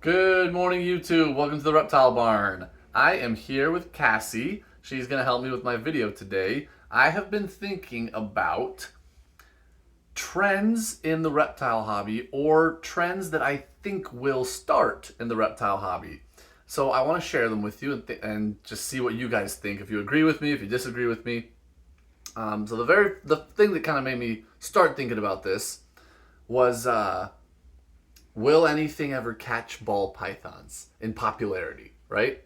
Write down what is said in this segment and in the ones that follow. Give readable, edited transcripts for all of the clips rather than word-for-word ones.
Good morning, YouTube. Welcome to the Reptile Barn. I am here with Cassie. She's going to help me with my video today. I have been thinking about trends in the reptile hobby or trends that I think will start in the reptile hobby. So I want to share them with you and just see what you guys think. If you agree with me, if you disagree with me. The thing that kind of made me start thinking about this was will anything ever catch ball pythons in popularity, right?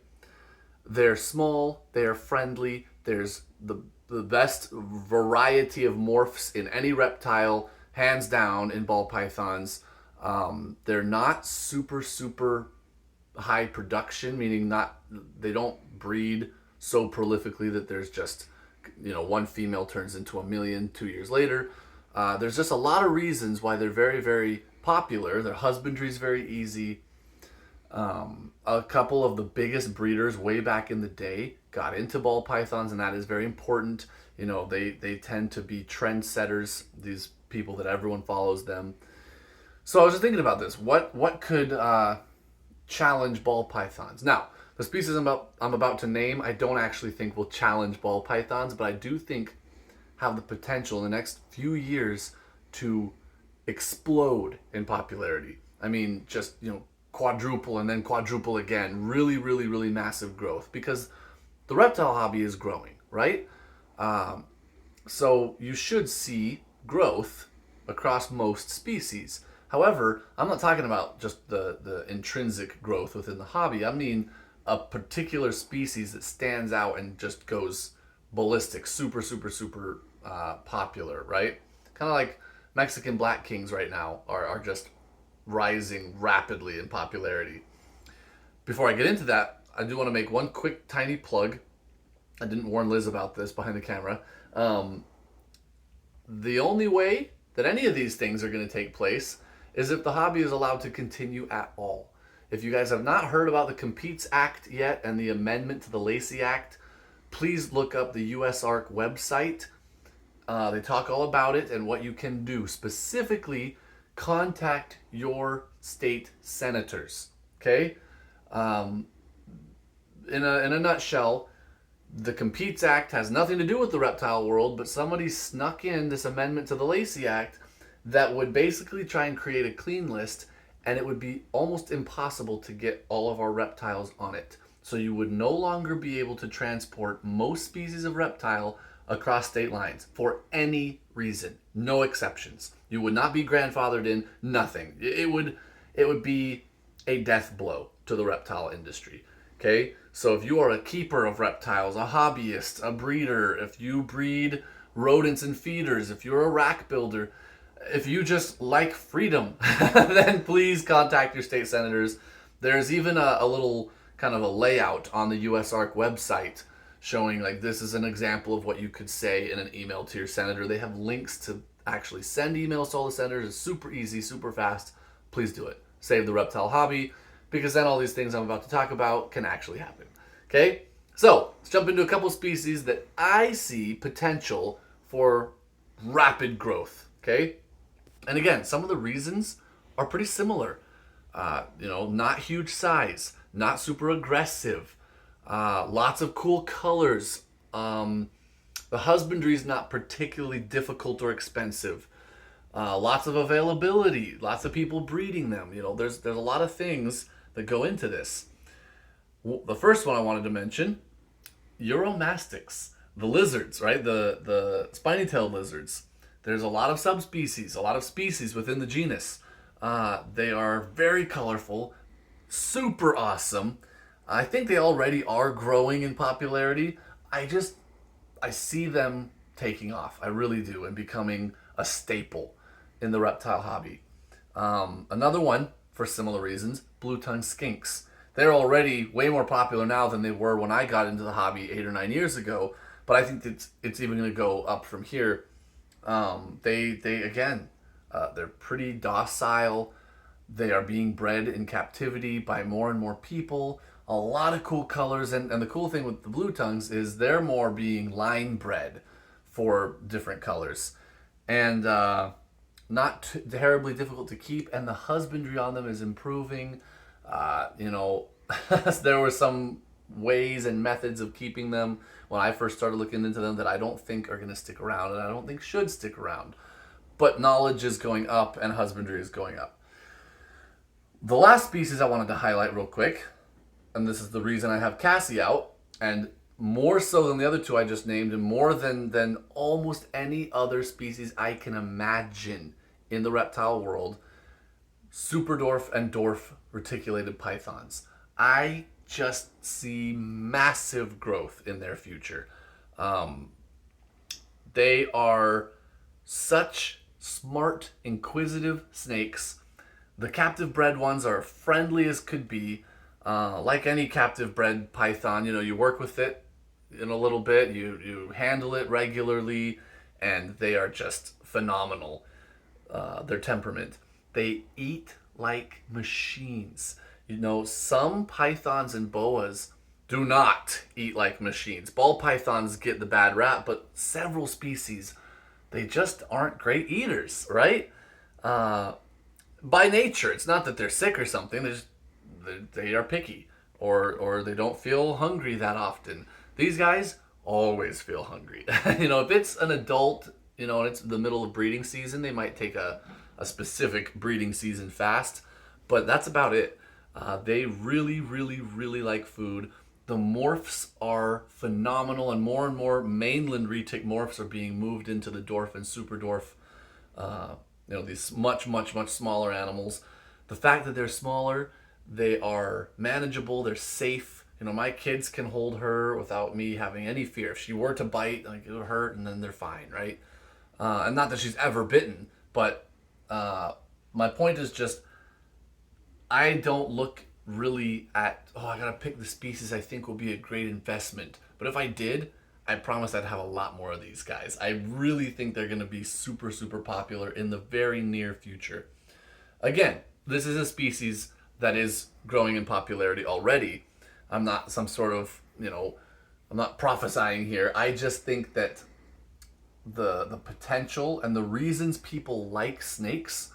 They're small, they're friendly, there's the best variety of morphs in any reptile, hands down, in ball pythons. They're not super high production, meaning they don't breed so prolifically that there's just, one female turns into a million 2 years later. There's just a lot of reasons why they're very popular. Their husbandry is very easy. A couple of the biggest breeders way back in the day got into ball pythons, and that is very important. They tend to be trendsetters, these people that everyone follows them. So I was just thinking about this. What could challenge ball pythons? Now, the species I'm about to name, I don't actually think will challenge ball pythons, but I do think have the potential in the next few years to explode in popularity. I mean, just, quadruple and then quadruple again. Really massive growth because the reptile hobby is growing, right? So you should see growth across most species. However, I'm not talking about just the intrinsic growth within the hobby. I mean a particular species that stands out and just goes ballistic, super popular, right? Kind of like Mexican black kings right now are just rising rapidly in popularity. Before I get into that, I do want to make one quick tiny plug. I didn't warn Liz about this behind the camera. The only way that any of these things are going to take place is if the hobby is allowed to continue at all. If you guys have not heard about the Competes Act yet and the amendment to the Lacey Act, please look up the USARK website. They talk all about it and what you can do. Specifically, contact your state senators. Okay? In a nutshell, the Competes Act has nothing to do with the reptile world, but somebody snuck in this amendment to the Lacey Act that would basically try and create a clean list, and it would be almost impossible to get all of our reptiles on it. So you would no longer be able to transport most species of reptile across state lines for any reason. No exceptions. You would not be grandfathered in, nothing. It would be a death blow to the reptile industry. Okay? So if you are a keeper of reptiles, a hobbyist, a breeder, if you breed rodents and feeders, if you're a rack builder, if you just like freedom, then please contact your state senators. There's even a little kind of a layout on the USARK website showing like this is an example of what you could say in an email to your senator. They have links to actually send emails to all the senators. It's super easy, super fast. Please do it. Save the reptile hobby, because then all these things I'm about to talk about can actually happen. Okay? So, let's jump into a couple species that I see potential for rapid growth. Okay? And again, some of the reasons are pretty similar. Not huge size, not super aggressive, lots of cool colors. The husbandry is not particularly difficult or expensive. Lots of availability, lots of people breeding them. There's a lot of things that go into this. The first one I wanted to mention, Uromastyx, the lizards, right? The spiny-tailed lizards. There's a lot of subspecies, a lot of species within the genus. They are very colorful, super awesome. I think they already are growing in popularity. I see them taking off. I really do, and becoming a staple in the reptile hobby. Another one, for similar reasons, blue-tongued skinks. They're already way more popular now than they were when I got into the hobby 8 or 9 years ago, but I think it's even going to go up from here. They're pretty docile. They are being bred in captivity by more and more people. A lot of cool colors, and the cool thing with the blue tongues is they're more being line bred for different colors, and not terribly difficult to keep, and the husbandry on them is improving. You know, there were some ways and methods of keeping them when I first started looking into them that I don't think are going to stick around and I don't think should stick around. But knowledge is going up and husbandry is going up. The last species I wanted to highlight real quick, and this is the reason I have Cassie out, and more so than the other two I just named, and more than almost any other species I can imagine in the reptile world, superdwarf and dwarf reticulated pythons. I just see massive growth in their future. They are such smart, inquisitive snakes. The captive bred ones are friendly as could be. Like any captive bred python, you know, you work with it in a little bit, you handle it regularly, and they are just phenomenal. Their temperament. They eat like machines. You know, some pythons and boas do not eat like machines. Ball pythons get the bad rap, but several species, they just aren't great eaters, right? By nature, it's not that they're sick or something. They are picky, or they don't feel hungry that often. These guys always feel hungry. You know, if it's an adult, you know, and it's the middle of breeding season, they might take a specific breeding season fast, but that's about it. They really, really, really like food. The morphs are phenomenal, and more mainland retic morphs are being moved into the dwarf and super dwarf. You know, these much smaller animals. The fact that they're smaller, they are manageable, they're safe. You know, my kids can hold her without me having any fear. If she were to bite, like, it'll hurt, and then they're fine, right? And not that she's ever bitten, but my point is just, I don't look really at, oh, I gotta pick the species I think will be a great investment. But if I did, I promise I'd have a lot more of these guys. I really think they're gonna be super popular in the very near future. Again, this is a species that is growing in popularity already. I'm not some sort of, you know, I'm not prophesying here. I just think that the potential and the reasons people like snakes,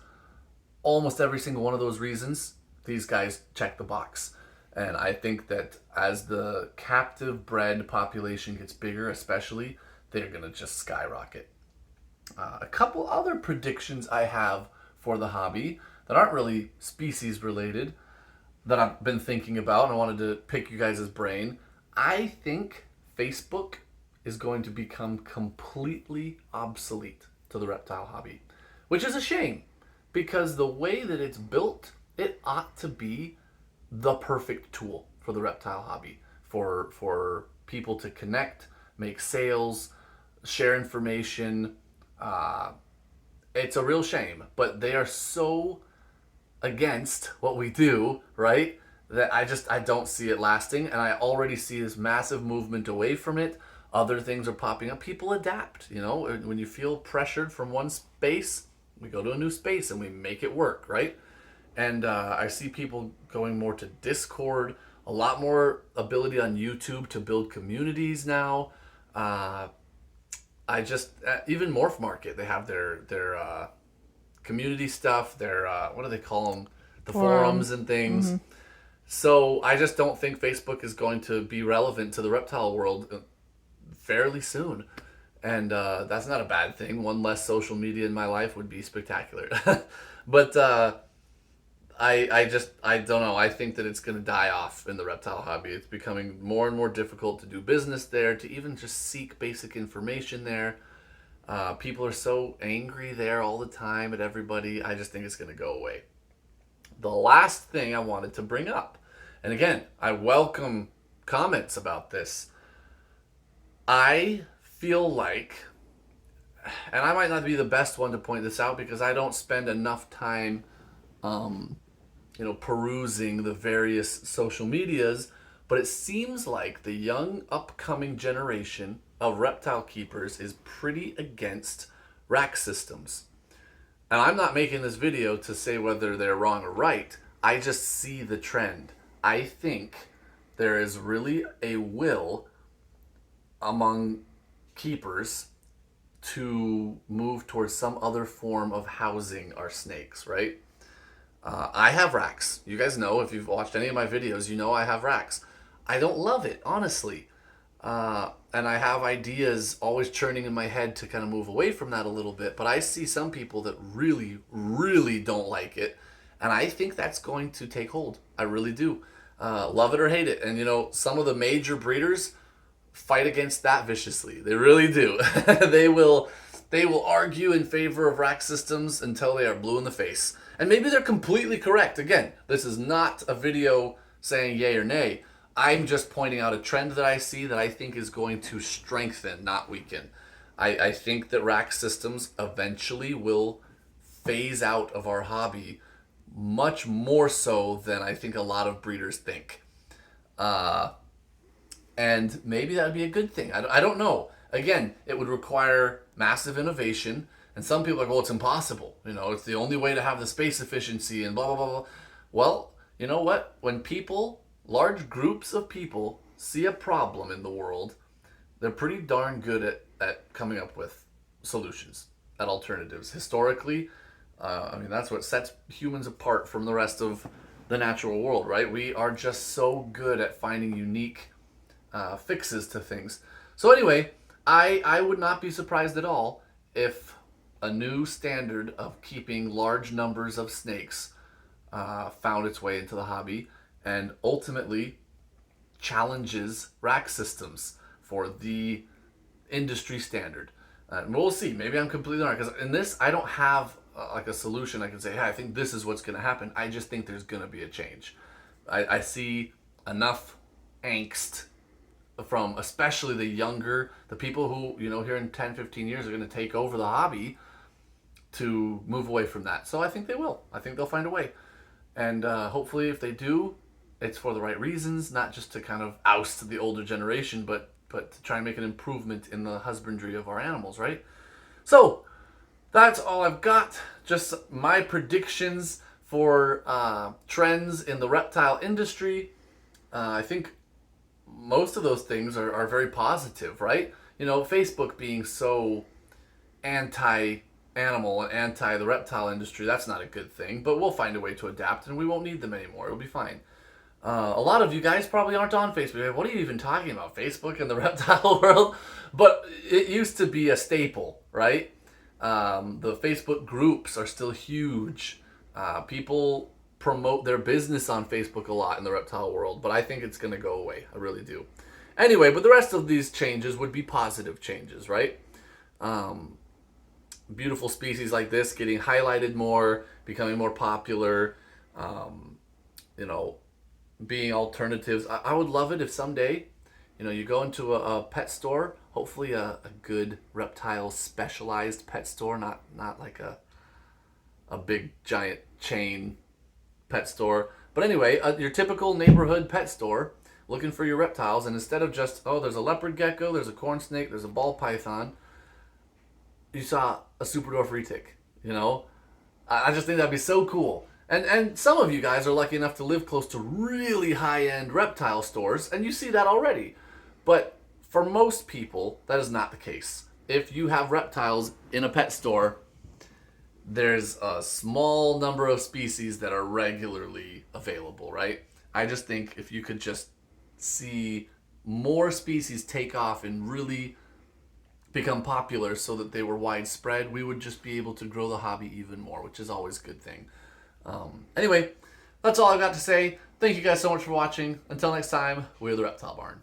almost every single one of those reasons, these guys check the box. And I think that as the captive bred population gets bigger, especially, they're going to just skyrocket. A couple other predictions I have for the hobby that aren't really species related that I've been thinking about, and I wanted to pick you guys' brain. I think Facebook is going to become completely obsolete to the reptile hobby, which is a shame because the way that it's built, it ought to be the perfect tool for the reptile hobby, for people to connect, make sales, share information. It's a real shame, but they are so against what we do, right, that I don't see it lasting, and I already see this massive movement away from it. Other things are popping up. People adapt, you know. When you feel pressured from one space, we go to a new space and we make it work, right? And I see people going more to Discord, a lot more ability on YouTube to build communities now. I just even Morph Market, they have their community stuff, their what do they call them, the forums and things. Mm-hmm. So I just don't think Facebook is going to be relevant to the reptile world fairly soon, and that's not a bad thing. One less social media in my life would be spectacular. But I don't know. I think that it's going to die off in the reptile hobby. It's becoming more and more difficult to do business there, to even just seek basic information there. People are so angry there all the time at everybody. I just think it's going to go away. The last thing I wanted to bring up, and again, I welcome comments about this. I feel like, and I might not be the best one to point this out because I don't spend enough time perusing the various social medias, but it seems like the young upcoming generation of reptile keepers is pretty against rack systems. And I'm not making this video to say whether they're wrong or right. I just see the trend. I think there is really a will among keepers to move towards some other form of housing our snakes, right? I have racks. You guys know, if you've watched any of my videos, you know I have racks. I don't love it, honestly. And I have ideas always churning in my head to kind of move away from that a little bit. But I see some people that really, really don't like it. And I think that's going to take hold. I really do. Love it or hate it. And, some of the major breeders fight against that viciously. They really do. They will argue in favor of rack systems until they are blue in the face. And maybe they're completely correct. Again, this is not a video saying yay or nay. I'm just pointing out a trend that I see that I think is going to strengthen, not weaken. I think that rack systems eventually will phase out of our hobby much more so than I think a lot of breeders think. And maybe that would be a good thing. I don't know. Again, it would require massive innovation. And some people are like, well, it's impossible. It's the only way to have the space efficiency and blah, blah, blah, blah. Well, you know what? When large groups of people see a problem in the world, they're pretty darn good at coming up with solutions, at alternatives. Historically, that's what sets humans apart from the rest of the natural world, right? We are just so good at finding unique fixes to things. So anyway, I would not be surprised at all if a new standard of keeping large numbers of snakes found its way into the hobby and ultimately challenges rack systems for the industry standard. We'll see. Maybe I'm completely wrong, because in this I don't have like a solution. I can say, hey, I think this is what's going to happen. I just think there's going to be a change. I see enough angst from especially the people who, here in 10, 15 years are going to take over the hobby, to move away from that. So I think they will. I think they'll find a way. And hopefully if they do, it's for the right reasons, not just to kind of oust the older generation, but to try and make an improvement in the husbandry of our animals, right? So that's all I've got. Just my predictions for trends in the reptile industry. I think most of those things are very positive, right? Facebook being so anti-animal and anti the reptile industry, that's not a good thing, but we'll find a way to adapt and we won't need them anymore. It'll be fine. A lot of you guys probably aren't on Facebook. What are you even talking about? Facebook and the reptile world? But it used to be a staple, right? The Facebook groups are still huge. People promote their business on Facebook a lot in the reptile world, but I think it's going to go away. I really do. Anyway, but the rest of these changes would be positive changes, right? Beautiful species like this getting highlighted more, becoming more popular, being alternatives. I would love it if someday, you go into a pet store, hopefully a good reptile specialized pet store, not like a big giant chain pet store. But anyway, your typical neighborhood pet store looking for your reptiles, and instead of just, there's a leopard gecko, there's a corn snake, there's a ball python, you saw a super dwarf retic. I just think that'd be so cool. And some of you guys are lucky enough to live close to really high-end reptile stores, and you see that already. But for most people, that is not the case. If you have reptiles in a pet store, there's a small number of species that are regularly available, right? I just think if you could just see more species take off and really become popular so that they were widespread, we would just be able to grow the hobby even more, which is always a good thing. Anyway, that's all I've got to say. Thank you guys so much for watching. Until next time, we're the Reptile Barn.